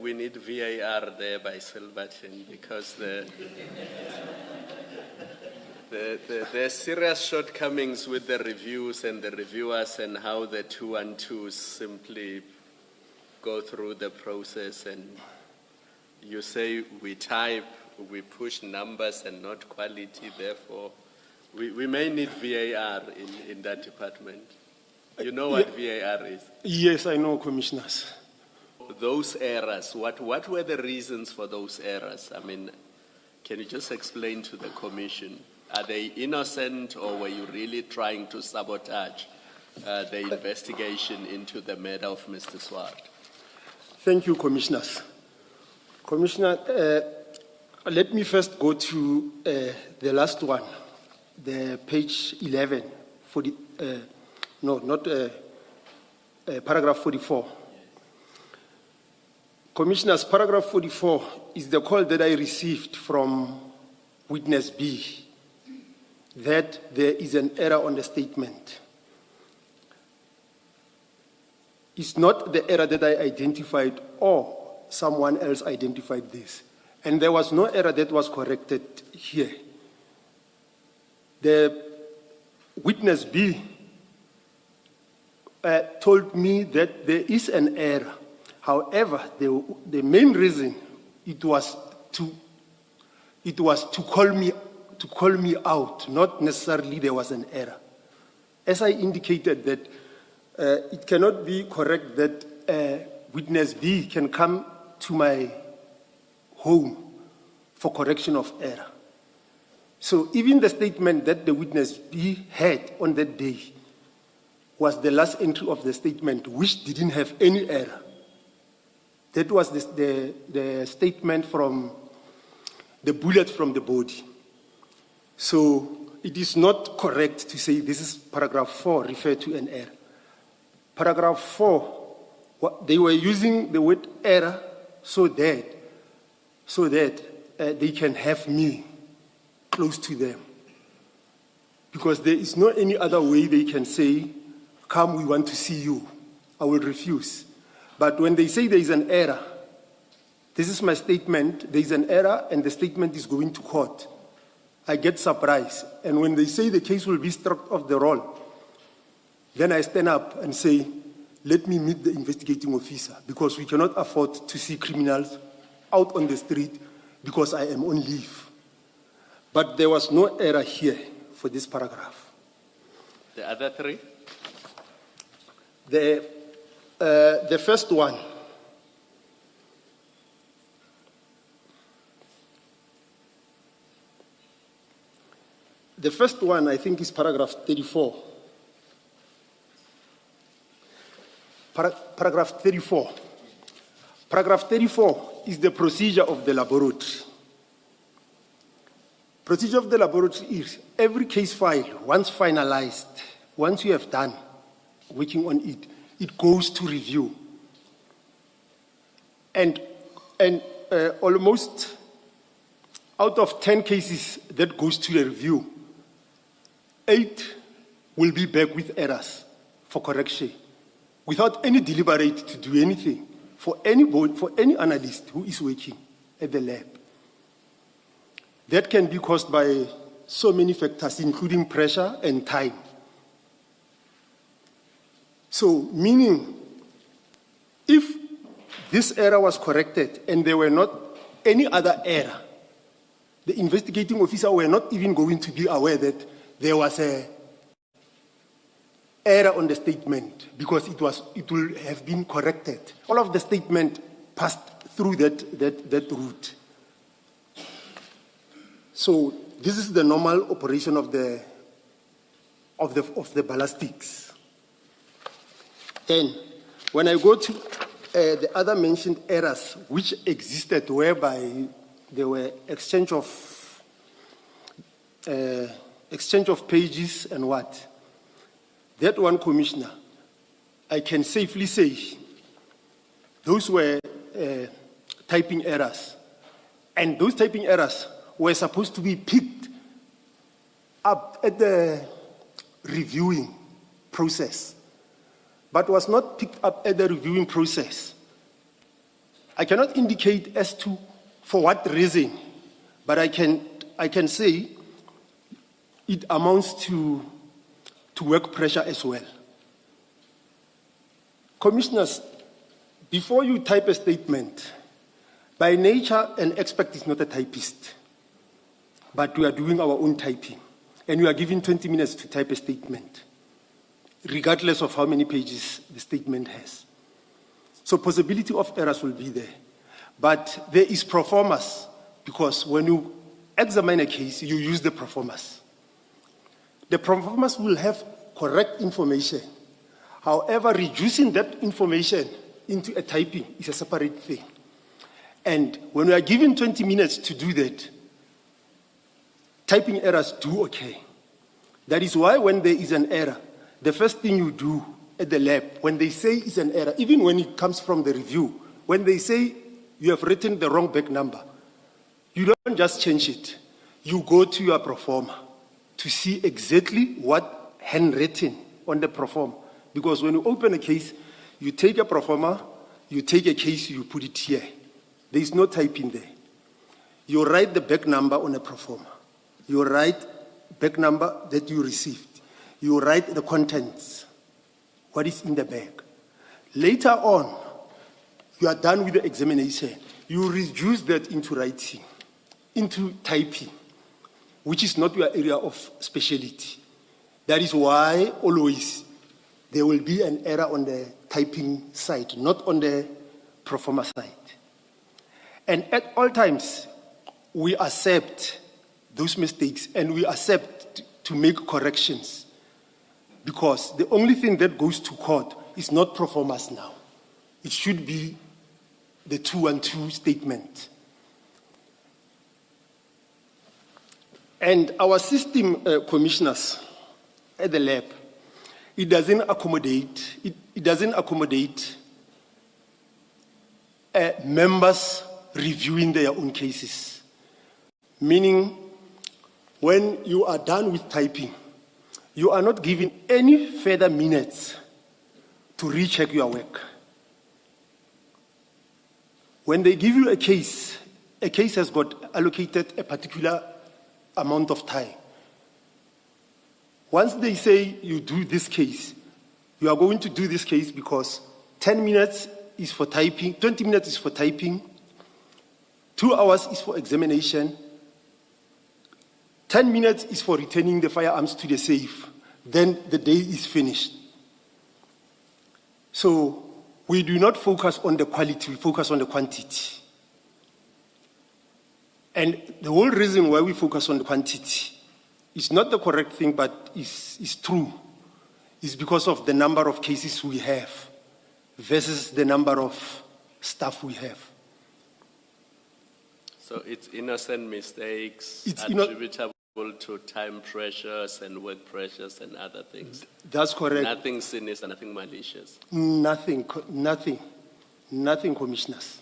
We need VAR there by Silverton because there's serious shortcomings with the reviews and the reviewers and how the 2-1-2s simply go through the process. And you say we type, we push numbers and not quality. Therefore, we may need VAR in that department. You know what VAR is? Yes, I know, commissioners. Those errors, what were the reasons for those errors? I mean, can you just explain to the commission? Are they innocent, or were you really trying to sabotage the investigation into the murder of Mr. Swart? Thank you, commissioners. Commissioner, let me first go to the last one, the page 11, paragraph 44. Commissioners, paragraph 44 is the call that I received from witness B, that there is an error on the statement. It's not the error that I identified or someone else identified this. And there was no error that was corrected here. The witness B told me that there is an error. However, the main reason it was to call me out, not necessarily there was an error. As I indicated that it cannot be correct that witness B can come to my home for correction of error. So even the statement that the witness B had on that day was the last entry of the statement, which didn't have any error. That was the statement from the bullet from the body. So it is not correct to say this is paragraph 4 referred to an error. Paragraph 4, they were using the word error so that they can have me close to them. Because there is no any other way they can say, come, we want to see you. I will refuse. But when they say there is an error, this is my statement, there is an error and the statement is going to court, I get surprised. And when they say the case will be struck off the roll, then I stand up and say, let me meet the investigating officer, because we cannot afford to see criminals out on the street because I am on leave. But there was no error here for this paragraph. The other three? The first one, I think, is paragraph 34. Paragraph 34. Paragraph 34 is the procedure of the laboratory. Procedure of the laboratory is every case file, once finalized, once you have done working on it, it goes to review. And almost out of 10 cases that goes to the review, 8 will be back with errors for correction, without any deliberate to do anything for any analyst who is working at the lab. That can be caused by so many factors, including pressure and time. So, meaning, if this error was corrected and there were not any other error, the investigating officer were not even going to be aware that there was an error on the statement, because it will have been corrected. All of the statement passed through that route. So this is the normal operation of the ballistics. Then, when I go to the other mentioned errors which existed, whereby there were exchange of pages and what, that one, Commissioner, I can safely say those were typing errors. And those typing errors were supposed to be picked up at the reviewing process, but was not picked up at the reviewing process. I cannot indicate as to for what reason, but I can say it amounts to work pressure as well. Commissioners, before you type a statement, by nature, an expert is not a typist, but we are doing our own typing, and we are given 20 minutes to type a statement, regardless of how many pages the statement has. So possibility of errors will be there. But there is performance, because when you examine a case, you use the performance. The performance will have correct information. However, reducing that information into a typing is a separate thing. And when we are given 20 minutes to do that, typing errors do occur. That is why when there is an error, the first thing you do at the lab, when they say it's an error, even when it comes from the review, when they say you have written the wrong back number, you don't just change it. You go to your performer to see exactly what handwritten on the performer. Because when you open a case, you take a performer, you take a case, you put it here. There is no typing there. You write the back number on a performer. You write back number that you received. You write the contents, what is in the bag. Later on, you are done with the examination. You reduce that into writing, into typing, which is not your area of specialty. That is why always there will be an error on the typing side, not on the performer side. And at all times, we accept those mistakes and we accept to make corrections, because the only thing that goes to court is not performance now. It should be the 2-1-2 statement. And our system, commissioners at the lab, it doesn't accommodate members reviewing their own cases. Meaning, when you are done with typing, you are not given any further minutes to recheck your work. When they give you a case has got allocated a particular amount of time. Once they say you do this case, you are going to do this case because 10 minutes is for typing, 20 minutes is for typing, 2 hours is for examination, 10 minutes is for returning the firearms to the safe. Then the day is finished. So we do not focus on the quality, we focus on the quantity. And the whole reason why we focus on the quantity is not the correct thing, but is true. It's because of the number of cases we have versus the number of staff we have. So it's innocent mistakes attributable to time pressures and work pressures and other things. That's correct. Nothing sinister, nothing malicious. Nothing, commissioners.